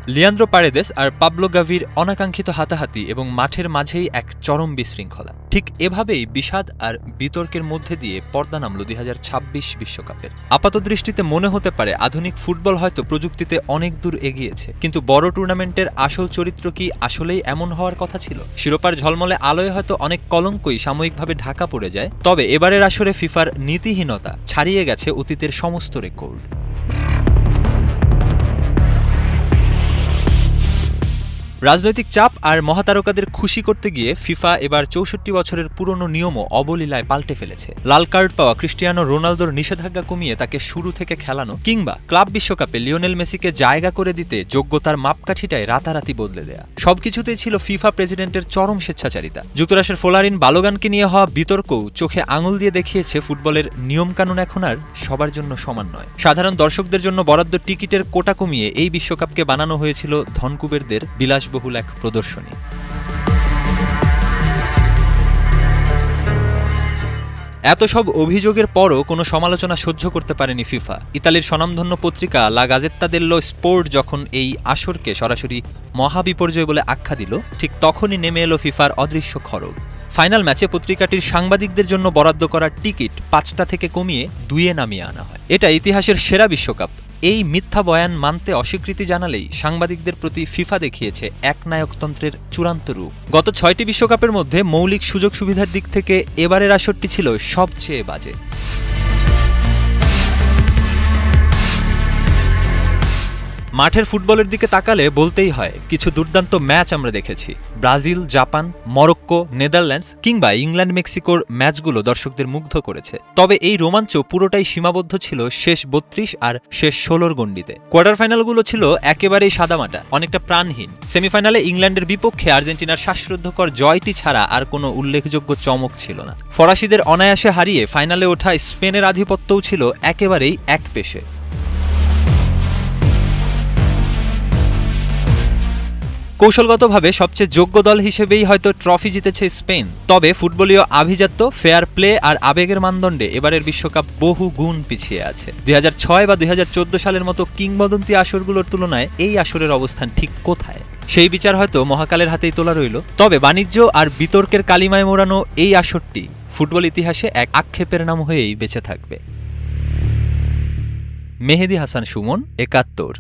Leandro Paredes আর Pablo Gvir অনাকাঙ্ক্ষিত হাতাহাতি এবং মাঠের মাঝেই এক চরম বিশৃঙ্খলা। ঠিক এভাবেই বিষাদ আর বিতর্কের মধ্যে দিয়ে পর্দা নামল ২০২৬ বিশ্বকাপের। আপাতদৃষ্টিতে মনে হতে পারে আধুনিক ফুটবল হয়তো প্রযুক্তিতে অনেক দূর এগিয়েছে, কিন্তু বড় টুর্নামেন্টের আসল চরিত্র কি আসলেই এমন হওয়ার কথা ছিল? শিরোপার ঝলমলে আলোয় হয়তো অনেক কলঙ্কই সাময়িকভাবে ঢাকা পড়ে যায়, তবে এবারের আসরে ফিফার নীতিহীনতা ছাড়িয়ে গেছে অতীতের সমস্ত রেকর্ড। রাজনৈতিক চাপ আর মহাতারকাদের খুশি করতে গিয়ে ফিফা এবার ৬৪ বছরের পুরনো নিয়মও অবলীলায় পাল্টে ফেলেছে। লাল কার্ড পাওয়া ক্রিস্টিয়ানো রোনালদোর নিষেধাজ্ঞা কমিয়ে তাকে শুরু থেকে খেলানো, কিংবা ক্লাব বিশ্বকাপে লিওনেল মেসিকে জায়গা করে দিতে যোগ্যতার মাপকাঠিটায় রাতারাতি বদলে দেয়া, সবকিছুতেই ছিল ফিফা প্রেসিডেন্টের চরম স্বেচ্ছাচারিতা। যুক্তরাষ্ট্রের ফোলারিন বালোগানকে নিয়ে হওয়া বিতর্কও চোখে আঙুল দিয়ে দেখিয়েছে ফুটবলের নিয়মকানুন এখন আর সবার জন্য সমান নয়। সাধারণ দর্শকদের জন্য বরাদ্দ টিকিটের কোটা কমিয়ে এই বিশ্বকাপকে বানানো হয়েছিল ধনকুবেরদের বিলাস বহুল এক প্রদর্শনী। এত সব অভিযোগের পরও কোনো সমালোচনা সহ্য করতে পারেনি ফিফা। ইতালির স্বনামধন্য পত্রিকা লা গাজেত্তা দেল্লো স্পোর্ট যখন এই আসরকে সরাসরি মহাবিপর্যয় বলে আখ্যা দিল, ঠিক তখনই নেমে এলো ফিফার অদৃশ্য খড়গ। ফাইনাল ম্যাচে পত্রিকাটির সাংবাদিকদের জন্য বরাদ্দ করা টিকিট ৫টা থেকে কমিয়ে ২-এ নামিয়ে আনা হয়। এটা ইতিহাসের সেরা বিশ্বকাপ। এই মিথ্যা বয়ান মানতে অস্বীকৃতি জানালেই সাংবাদিকদের প্রতি ফিফা দেখিয়েছে একনায়কতন্ত্রের চূড়ান্ত রূপ। গত ৬টি বিশ্বকাপের মধ্যে মৌলিক সুযোগ সুবিধার দিক থেকে এবারের আসরটি ছিল সবচেয়ে বাজে। মাঠের ফুটবলের দিকে তাকালে বলতেই হয় কিছু দুর্দান্ত ম্যাচ আমরা দেখেছি। ব্রাজিল, জাপান, মরক্কো, নেদারল্যান্ডস কিংবা ইংল্যান্ড মেক্সিকোর ম্যাচগুলো দর্শকদের মুগ্ধ করেছে। তবে এই রোমাঞ্চ পুরোটাই সীমাবদ্ধ ছিল শেষ ৩২ আর শেষ ১৬র গণ্ডিতে। কোয়ার্টার ফাইনালগুলো ছিল একেবারেই সাদামাটা, অনেকটা প্রাণহীন। সেমিফাইনালে ইংল্যান্ডের বিপক্ষে আর্জেন্টিনার শ্বাসরুদ্ধকর জয়টি ছাড়া আর কোনো উল্লেখযোগ্য চমক ছিল না। ফরাসিদের অনায়াসে হারিয়ে ফাইনালে ওঠা স্পেনের আধিপত্যও ছিল একেবারেই একপেশে। কৌশলগতভাবে সবচেয়ে যোগ্য দল হিসেবেই হয়তো ট্রফি জিতেছে স্পেন, তবে ফুটবলীয় আভিজাত্য, ফেয়ার প্লে আর আবেগের মানদণ্ডে এবারের বিশ্বকাপ বহু গুণ পিছিয়ে আছে। ২০০৬ বা ২০১৪ সালের মতো কিংবদন্তি আসরগুলোর তুলনায় এই আসরের অবস্থান ঠিক কোথায়, সেই বিচার হয়তো মহাকালের হাতেই তোলা রইল। তবে বাণিজ্য আর বিতর্কের কালিমায় মোড়ানো এই আসরটি ফুটবল ইতিহাসে এক আক্ষেপের নাম হয়েই বেঁচে থাকবে। মেহেদী হাসান সুমন, ৭১।